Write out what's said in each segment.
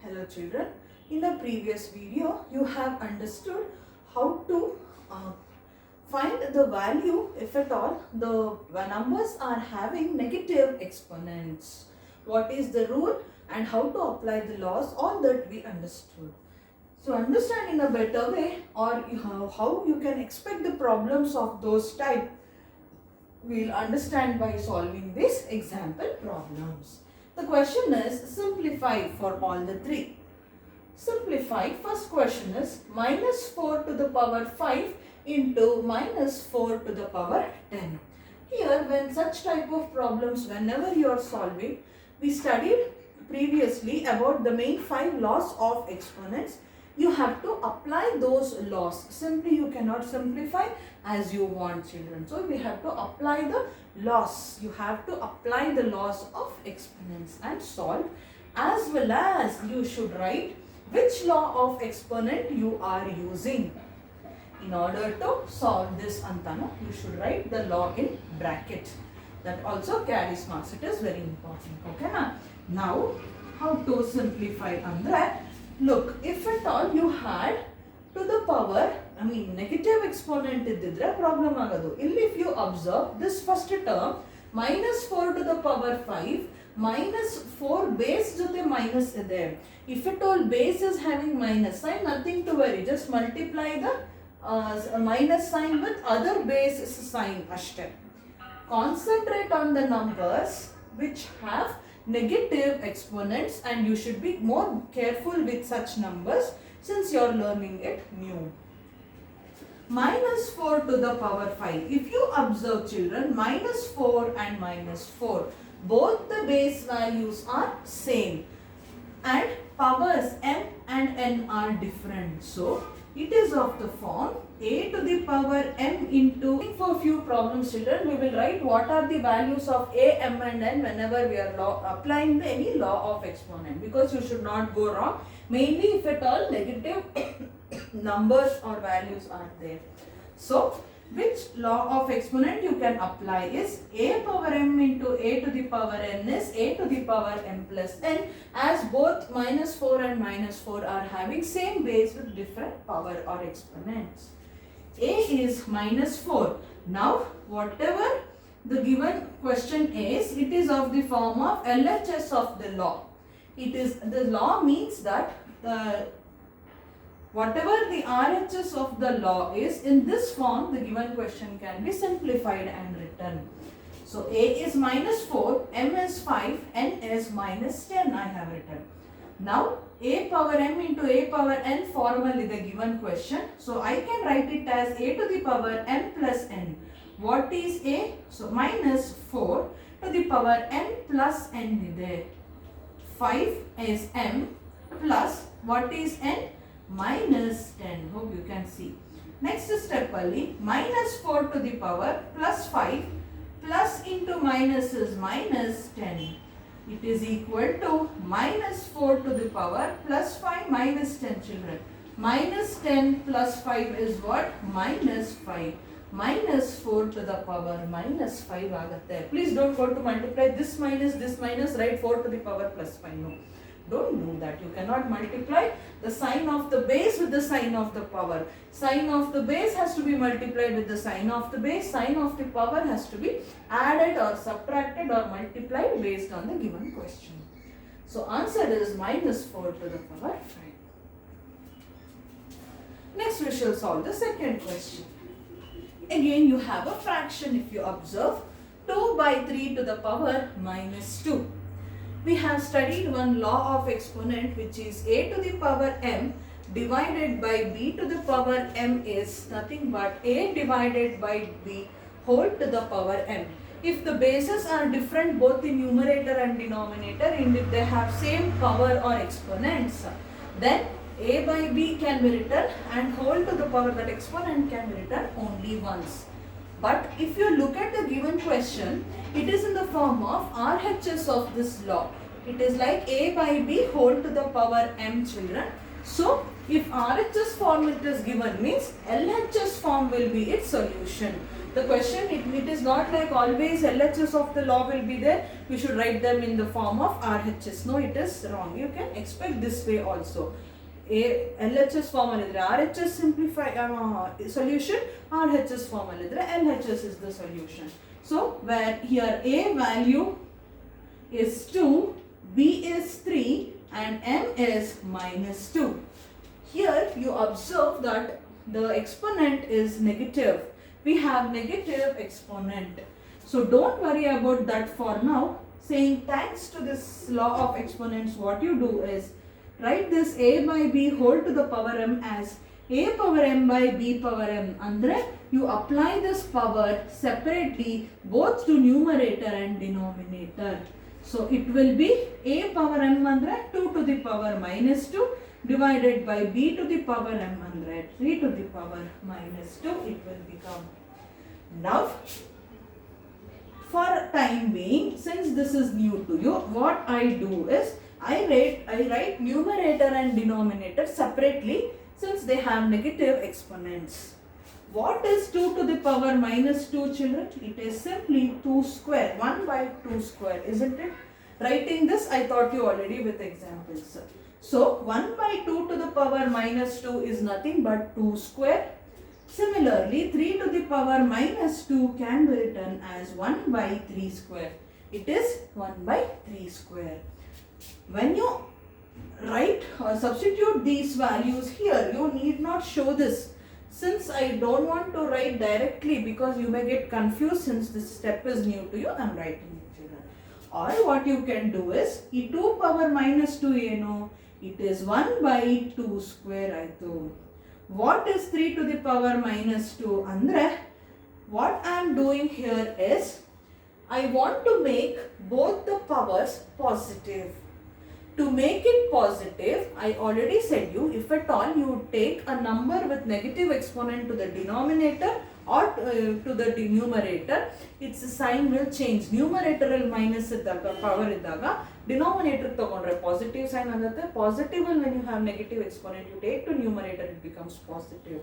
Hello children, in the previous video you have understood how to find the value if at all the numbers are having negative exponents. What is the rule and how to apply the laws, all that we understood. So understand in a better way or how you can expect the problems of those type, we'll understand by solving these example problems. The question is simplify for all the three. Simplify, first question is minus 4 to the power 5 into minus 4 to the power 10. Here when such type of problems, whenever you are solving, we studied previously about the main 5 laws of exponents. You have to apply those laws. Simply you cannot simplify as you want, children. So we have to apply the laws. You have to apply the laws of exponents and solve, as well as you should write which law of exponent you are using. In order to solve this antana, you should write the law in bracket. That also carries marks. It is very important. Okay na? Now, how to simplify andre? Look, if at all you had to the power, negative exponent iddidre problem agadu. If you observe this first term, minus 4 to the power 5, minus 4 base jote minus ide. If at all base is having minus sign, nothing to worry. Just multiply the minus sign with other base sign ashte. Concentrate on the numbers which have negative exponents, and you should be more careful with such numbers since you are learning it new. Minus 4 to the power 5. If you observe children, minus 4 and minus 4, both the base values are same and powers m and n are different. So, it is of the form a to the power m into, for few problems children, we will write what are the values of a, m and n whenever we are applying any law of exponent, because you should not go wrong, mainly if at all negative numbers or values are there. So, which law of exponent you can apply is a power m into a to the power n is a to the power m plus n, as both minus 4 and minus 4 are having same base with different power or exponents. A is minus 4. Now, whatever the given question is, it is of the form of LHS of the law. It is, the law means that whatever the RHS of the law is, in this form the given question can be simplified and written. So, A is minus 4, M is 5, N is minus 10 I have written. Now, A power M into A power N formally the given question. So, I can write it as A to the power M plus N. What is A? So, minus 4 to the power M plus N ಇದೆ. 5 is M plus what is N? Minus 10. Hope you can see. Next step only, minus 4 to the power plus 5 plus into minus is minus 10. It is equal to minus 4 to the power plus 5 minus 10 children. Minus 10 plus 5 is what? Minus 5. Minus 4 to the power minus 5 agate. Please don't go to multiply this minus, write 4 to the power plus 5. No. Don't do that. You cannot multiply the sign of the base with the sign of the power. Sign of the base has to be multiplied with the sign of the base. Sign of the power has to be added or subtracted or multiplied based on the given question. So, answer is minus 4 to the power 5. Next, we shall solve the second question. Again, you have a fraction if you observe. 2 by 3 to the power minus 2. We have studied one law of exponent, which is a to the power m divided by b to the power m is nothing but a divided by b whole to the power m. If the bases are different both in numerator and denominator, and if they have same power or exponents, then a by b can be written and whole to the power, that exponent can be written only once. But if you look at the given question, it is in the form of RHS of this law. It is like a by b whole to the power m children. So if RHS form it is given means LHS form will be its solution. The question, it is not like always LHS of the law will be there. We should write them in the form of RHS. No, it is wrong. You can expect this way also. LHS form alidre RHS simplify solution, RHS form alidre LHS is the solution. So where here A value is 2, B is 3 and M is minus 2. Here you observe that the exponent is negative. We have negative exponent. So don't worry about that for now. Saying thanks to this law of exponents, what you do is write this A by B whole to the power M as A power M by B power M. Andre you apply this power separately both to numerator and denominator. So it will be A power M andre 2 to the power minus 2 divided by B to the power M andre 3 to the power minus 2 it will become. Now for time being, since this is new to you, what I do is I write numerator and denominator separately since they have negative exponents. What is 2 to the power minus 2 children? It is simply 2 square, 1 by 2 square, isn't it? Writing this I taught you already with examples. So 1 by 2 to the power minus 2 is nothing but 2 square. Similarly 3 to the power minus 2 can be written as 1 by 3 square. It is 1 by 3 square. When you write or substitute these values here, you need not show this. Since I don't want to write directly because you may get confused since this step is new to you, I am writing it here. Or what you can do is, e 2 power minus 2 eno, it is 1 by 2 square aito. What is 3 to the power minus 2 andre? What I am doing here is, I want to make both the powers positive. To make it positive, I already said you, if at all you take a number with negative exponent to the denominator or to the numerator, its sign will change. Numerator will minus power iddaga, denominator tagondre positive sign agutte. Positive will when you have negative exponent, you take to numerator, it becomes positive.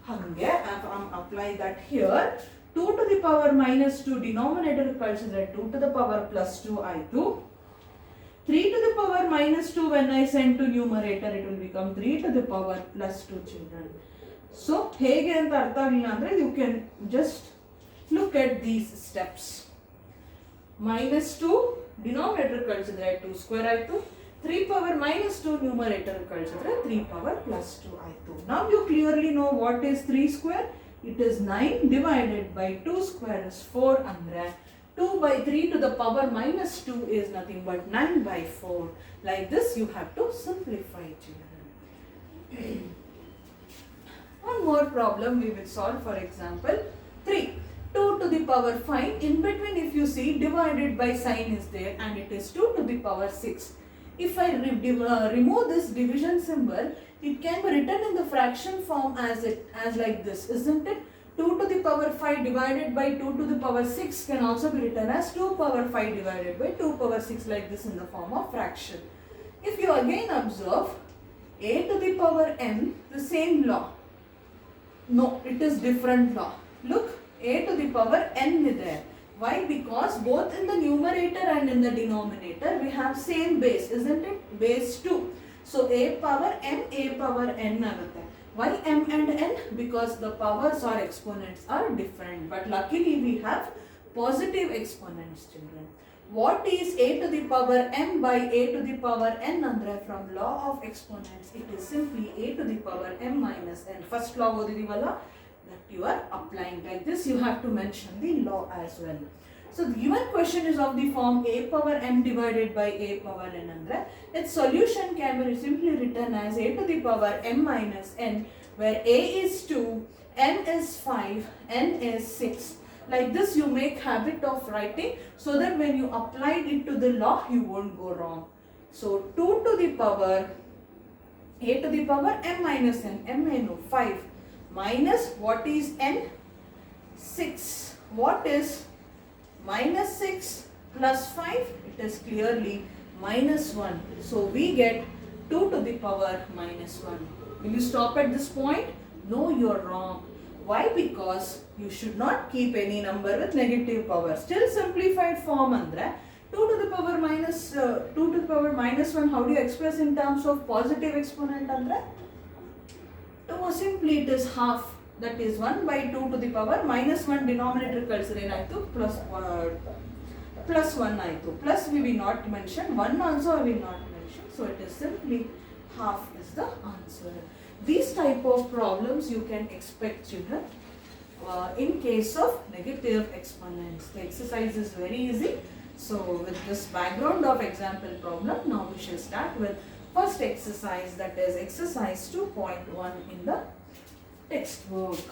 Hange, I apply that here. 2 to the power minus 2 denominator kalisidre 2 to the power plus 2 ಆಯಿತು. 3 to the power minus 2 when I send to numerator it will become 3 to the power plus 2 children. So ಹೇಗೆ ಅಂತ ಅರ್ಥ ಆಗಿಲ್ಲ ಅಂದ್ರೆ you can just look at these steps. Minus 2 denominator ಕಳಿಸಿದ್ರೆ 2 square ಆಯಿತು. 3 power minus 2 numerator ಕಳಿಸಿದ್ರೆ 3 power plus 2 ಆಯಿತು. Now you clearly know what is 3 square. It is 9 divided by 2 square is 4 andre 2 by 3 to the power minus 2 is nothing but 9 by 4. Like this you have to simplify children. One more problem we will solve, for example 3. 2 to the power 5, in between if you see divided by sign is there and it is 2 to the power 6. If I remove this division symbol, it can be written in the fraction form as like this, isn't it? 2 to the power 5 divided by 2 to the power 6 can also be written as 2 power 5 divided by 2 power 6 like this in the form of fraction. If you again observe a to the power m, the same law. No, it is different law. Look, a to the power n is there. Why? Because both in the numerator and in the denominator we have same base, isn't it? Base 2. So a power m, a power n agutte. Why m and n? Because the powers or exponents are different. But luckily we have positive exponents, children. What is a to the power m by a to the power n andre from law of exponents? It is simply a to the power m minus n. First law odidivalla, that you are applying like this. You have to mention the law as well. So the given question is of the form a power m divided by a power n andre. Its solution can be simply written as a to the power m minus n, where a is 2, m is 5, n is 6. Like this you make habit of writing so that when you apply it to the law you won't go wrong. So 2 to the power a to the power m minus n, m no 5 minus what is n? 6. What is minus 6 plus 5? It is clearly minus 1. So we get 2 to the power minus 1. Will you stop at this point? No, you're wrong. Why? Because you should not keep any number with negative power. Still simplified form andre 2 to the power minus 2 to the power minus 1, how do you express in terms of positive exponent andre? Simply it is half, that is 1 by 2 to the power minus 1 denominator ಕಳಿಸಿದ್ರೆ ಏನಾಯ್ತು plus 1 ಆಯಿತು. Plus we will not mention, 1 also I will not mention, so it is simply half is the answer. These type of problems you can expect, children, in case of negative exponents. The exercise is very easy. So with this background of example problem, now we shall start with first exercise, that is exercise 2.1 in the textbook.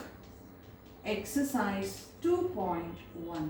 Exercise 2.1.